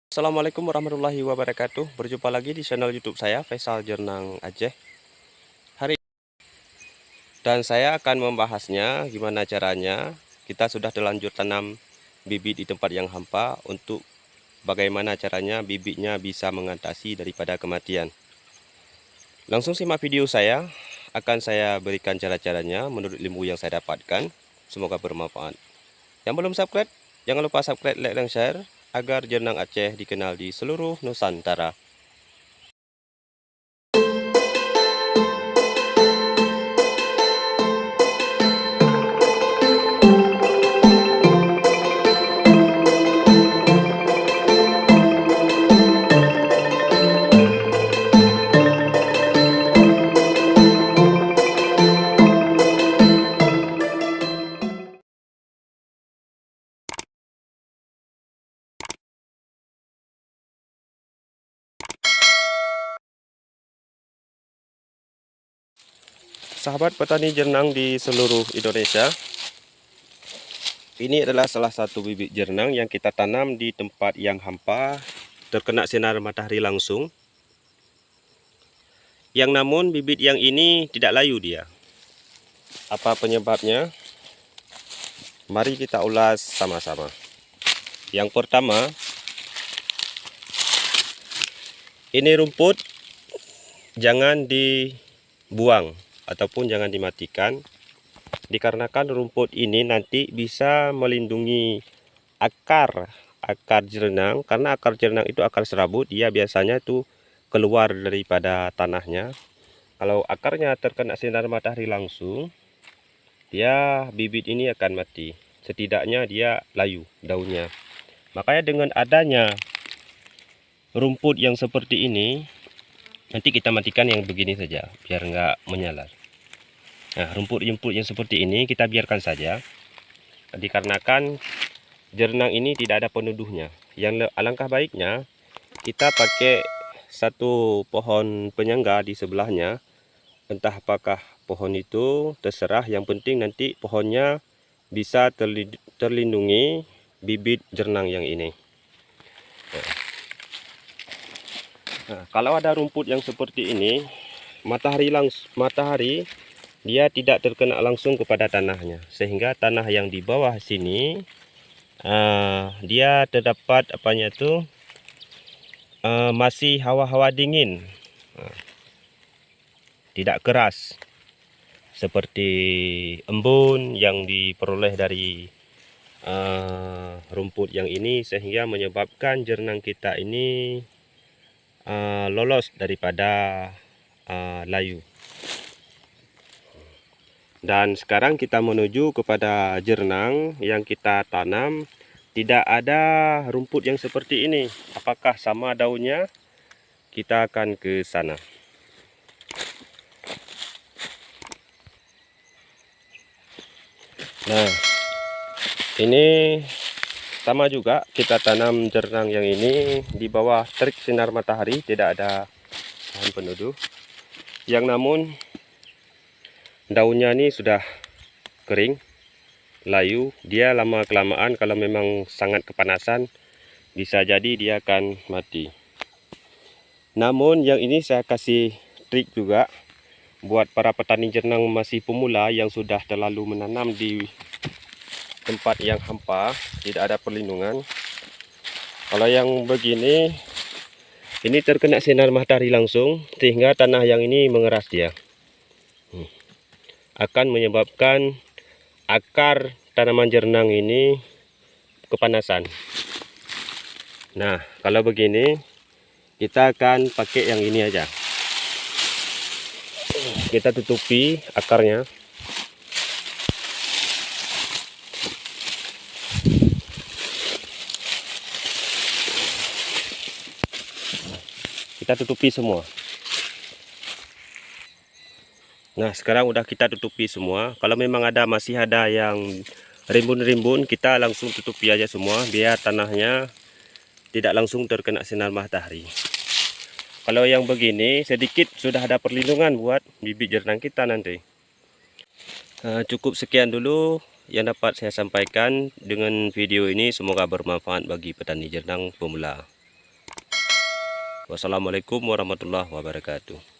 Assalamualaikum warahmatullahi wabarakatuh. Berjumpa lagi di channel YouTube saya, Faisal Jernang Aceh. Hari dan saya akan membahasnya gimana caranya kita sudah terlanjur tanam bibit di tempat yang hampa untuk bagaimana caranya bibitnya bisa mengatasi daripada kematian. Langsung simak video saya, akan saya berikan cara-caranya menurut ilmu yang saya dapatkan. Semoga bermanfaat. Yang belum subscribe, jangan lupa subscribe, like, dan share agar Jernang Aceh dikenal di seluruh Nusantara. Sahabat petani jernang di seluruh Indonesia, ini adalah salah satu bibit jernang yang kita tanam di tempat yang hampa, terkena sinar matahari langsung. Yang namun bibit yang ini tidak layu dia. Apa penyebabnya? Mari kita ulas sama-sama. Yang pertama, ini rumput jangan dibuang ataupun jangan dimatikan, dikarenakan rumput ini nanti bisa melindungi akar jernang, karena akar jernang itu akar serabut, dia biasanya tuh keluar daripada tanahnya. Kalau akarnya terkena sinar matahari langsung, bibit ini akan mati, setidaknya dia layu daunnya. Makanya dengan adanya rumput yang seperti ini, nanti kita matikan yang begini saja biar nggak menyalar. Nah, rumput-rumput yang seperti ini kita biarkan saja, dikarenakan jernang ini tidak ada penuduhnya. Yang alangkah baiknya kita pakai satu pohon penyangga di sebelahnya. Entah apakah pohon itu, terserah, yang penting nanti pohonnya bisa terlindungi bibit jernang yang ini. Nah, kalau ada rumput yang seperti ini, matahari dia tidak terkena langsung kepada tanahnya, sehingga tanah yang di bawah sini dia terdapat masih hawa-hawa dingin, tidak keras seperti embun yang diperoleh dari rumput yang ini, sehingga menyebabkan jernang kita ini lolos daripada layu. Dan sekarang kita menuju kepada jernang yang kita tanam. Tidak ada rumput yang seperti ini. Apakah sama daunnya? Kita akan ke sana. Nah, ini sama juga, kita tanam jernang yang ini di bawah terik sinar matahari, tidak ada bahan penuduh. Yang namun daunnya ini sudah kering, layu. Dia lama kelamaan kalau memang sangat kepanasan, bisa jadi dia akan mati. Namun yang ini saya kasih trik juga buat para petani jernang masih pemula yang sudah terlalu menanam di tempat yang hampa, tidak ada perlindungan. Kalau yang begini, ini terkena sinar matahari langsung, sehingga tanah yang ini mengeras dia. Akan menyebabkan akar tanaman jernang ini kepanasan. Nah, kalau begini kita akan pakai yang ini aja. Kita tutupi akarnya. Kita tutupi semua. Nah, sekarang udah kita tutupi semua. Kalau memang masih ada yang rimbun-rimbun, kita langsung tutupi aja semua biar tanahnya tidak langsung terkena sinar matahari. Kalau yang begini sedikit sudah ada perlindungan buat bibit jernang kita nanti. Cukup sekian dulu yang dapat saya sampaikan dengan video ini. Semoga bermanfaat bagi petani jernang pemula. Wassalamualaikum warahmatullahi wabarakatuh.